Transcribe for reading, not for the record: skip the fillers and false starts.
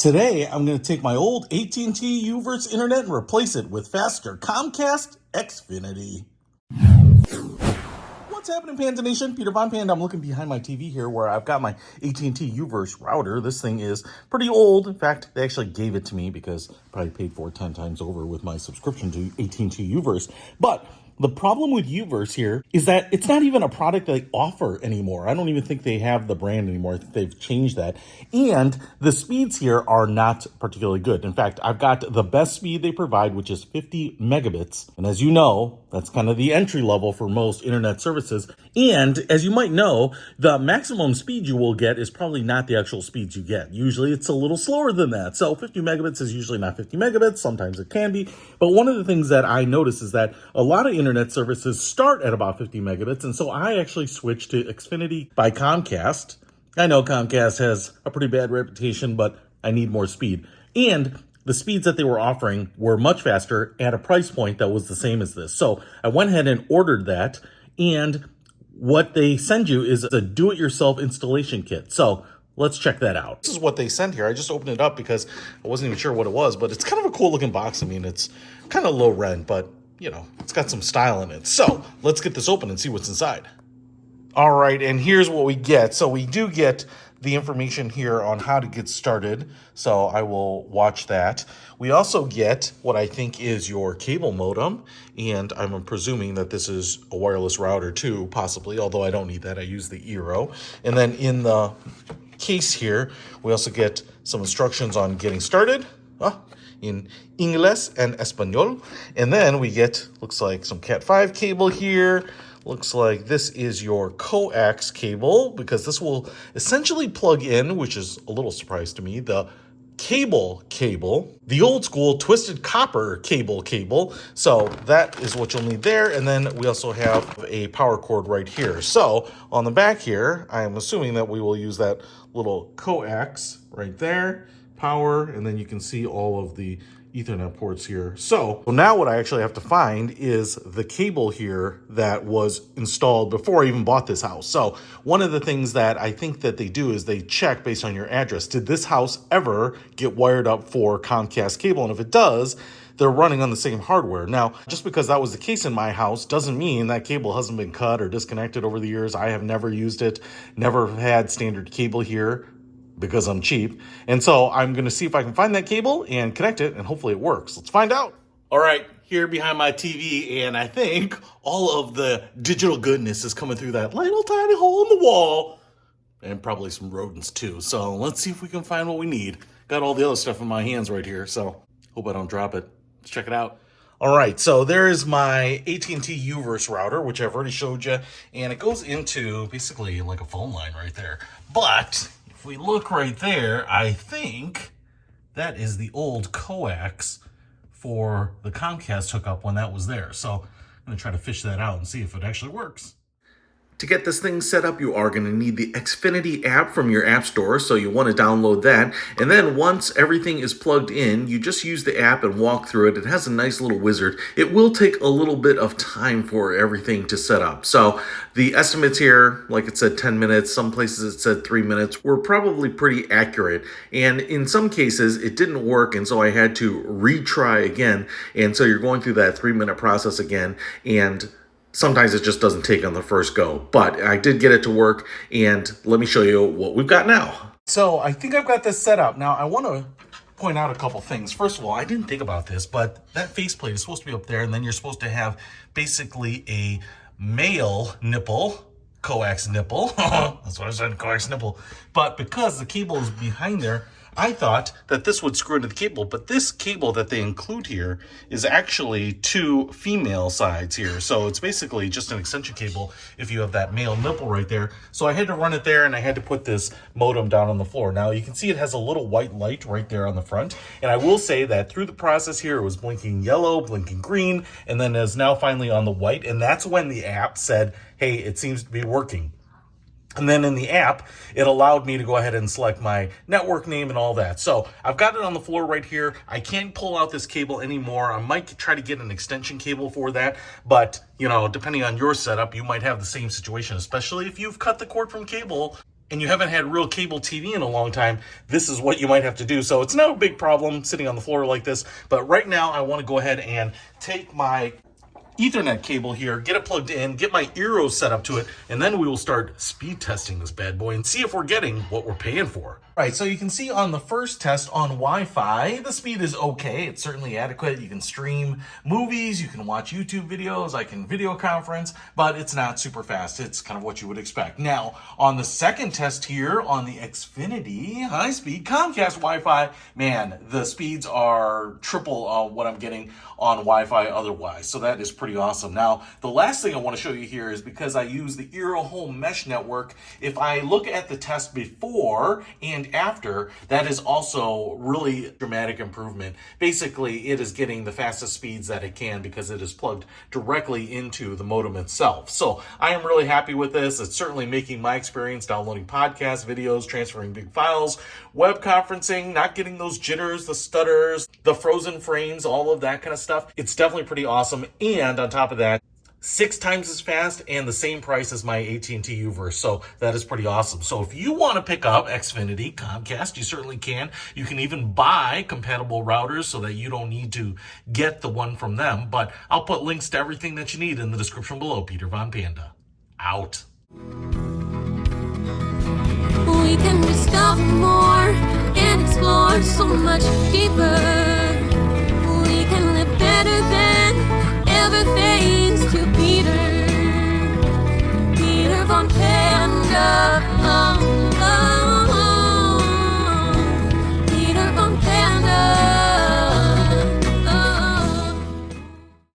Today, I'm going to take my old AT&T Uverse internet and replace it with faster Comcast Xfinity. What's happening, Panda Nation? Peter Von Panda. I'm looking behind my TV here where I've got my AT&T Uverse router. This thing is pretty old. In fact, they actually gave it to me because I probably paid for it 10 times over with my subscription to AT&T Uverse. But the problem with Uverse here is that it's not even a product they offer anymore. I don't even think they have the brand anymore. I think they've changed that. And the speeds here are not particularly good. In fact, I've got the best speed they provide, which is 50 megabits. And as you know, that's kind of the entry level for most internet services. And as you might know, the maximum speed you will get is probably not the actual speeds you get. Usually it's a little slower than that. So 50 megabits is usually not 50 megabits. Sometimes it can be. But one of the things that I notice is that a lot of internet services start at about 50 megabits. And so I actually switched to Xfinity by Comcast. I know Comcast has a pretty bad reputation, but I need more speed. And the speeds that they were offering were much faster at a price point that was the same as this. So I went ahead and ordered that. And what they send you is a do-it-yourself installation kit. So let's check that out. This is what they sent here. I just opened it up because I wasn't even sure what it was, but it's kind of a cool looking box. I mean, it's kind of low rent, but you know, it's got some style in it. So let's get this open and see what's inside. All right, and here's what we get. So we do get the information here on how to get started. So I will watch that. We also get what I think is your cable modem. And I'm presuming that this is a wireless router too, possibly, although I don't need that. I use the Eero. And then in the case here, we also get some instructions on getting started in Ingles and Espanol. And then we get, looks like some Cat 5 cable here. Looks like this is your coax cable because this will essentially plug in, which is a little surprise to me, the cable, the old school twisted copper cable. So that is what you'll need there. And then we also have a power cord right here. So on the back here, I am assuming that we will use that little coax right there, power, and then you can see all of the Ethernet ports here. So now what I actually have to find is the cable here that was installed before I even bought this house. So one of the things that I think that they do is they check based on your address. Did this house ever get wired up for Comcast cable? And if it does, they're running on the same hardware. Now, just because that was the case in my house doesn't mean that cable hasn't been cut or disconnected over the years. I have never used it, never had standard cable here, because I'm cheap. And so I'm going to see if I can find that cable and connect it, and hopefully it works. Let's find out. All right, here behind my TV, and I think all of the digital goodness is coming through that little tiny hole in the wall, and probably some rodents too. So let's see if we can find what we need. Got all the other stuff in my hands right here, so hope I don't drop it. Let's check it out. All right, so there's my AT&T Uverse router, which I've already showed you, and it goes into basically like a phone line right there. But if we look right there, I think that is the old coax for the Comcast hookup when that was there. So I'm going to try to fish that out and see if it actually works. To get this thing set up, you are going to need the Xfinity app from your app store, so you want to download that. And then once everything is plugged in, you just use the app and walk through it. It has a nice little wizard. It will take a little bit of time for everything to set up. So the estimates here, like it said 10 minutes, some places it said 3 minutes, were probably pretty accurate. And in some cases, it didn't work, and so I had to retry again. And so you're going through that 3-minute process again, and sometimes it just doesn't take on the first go, but I did get it to work, and let me show you what we've got now. So I think I've got this set up. Now I want to point out a couple things. First of all, I didn't think about this, but that faceplate is supposed to be up there, and then you're supposed to have basically a male nipple, coax nipple. That's what I said, coax nipple. But because the cable is behind there, I thought that this would screw into the cable, but this cable that they include here is actually 2 female sides here. So it's basically just an extension cable if you have that male nipple right there. So I had to run it there, and I had to put this modem down on the floor. Now you can see it has a little white light right there on the front. And I will say that through the process here, it was blinking yellow, blinking green, and then is now finally on the white. And that's when the app said, hey, it seems to be working. And then in the app, it allowed me to go ahead and select my network name and all that. So I've got it on the floor right here. I can't pull out this cable anymore. I might try to get an extension cable for that. But, you know, depending on your setup, you might have the same situation, especially if you've cut the cord from cable and you haven't had real cable TV in a long time, this is what you might have to do. So it's no big problem sitting on the floor like this. But right now I want to go ahead and take my Ethernet cable here, get it plugged in, get my Eero set up to it, and then we will start speed testing this bad boy and see if we're getting what we're paying for. All right, so you can see on the first test on Wi-Fi, the speed is okay. It's certainly adequate. You can stream movies, you can watch YouTube videos, I can video conference, but it's not super fast. It's kind of what you would expect. Now, on the second test here on the Xfinity high-speed Comcast Wi-Fi, man, the speeds are triple what I'm getting on Wi-Fi otherwise. So that is pretty awesome. Now, the last thing I want to show you here is because I use the Eero Home Mesh Network, if I look at the test before and after, that is also really dramatic improvement. Basically, it is getting the fastest speeds that it can because it is plugged directly into the modem itself. So I am really happy with this. It's certainly making my experience downloading podcasts, videos, transferring big files, web conferencing, not getting those jitters, the stutters, the frozen frames, all of that kind of stuff. It's definitely pretty awesome. And on top of that, 6 times as fast and the same price as my AT&T UVerse. So that is pretty awesome. So if you want to pick up Xfinity, Comcast, you certainly can. You can even buy compatible routers so that you don't need to get the one from them. But I'll put links to everything that you need in the description below. Peter Von Panda, out. We can discover more and explore so much deeper. We can live better than ever, thanks to Peter.